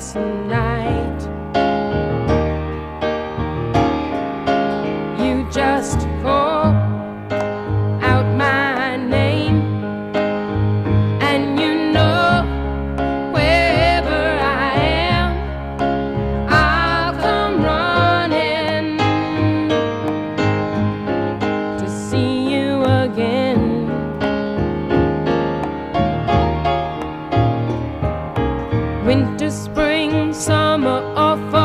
last night. You just call out my name, and you know wherever I am, I'll come running to see you again. Winter, spring, summer, or fall,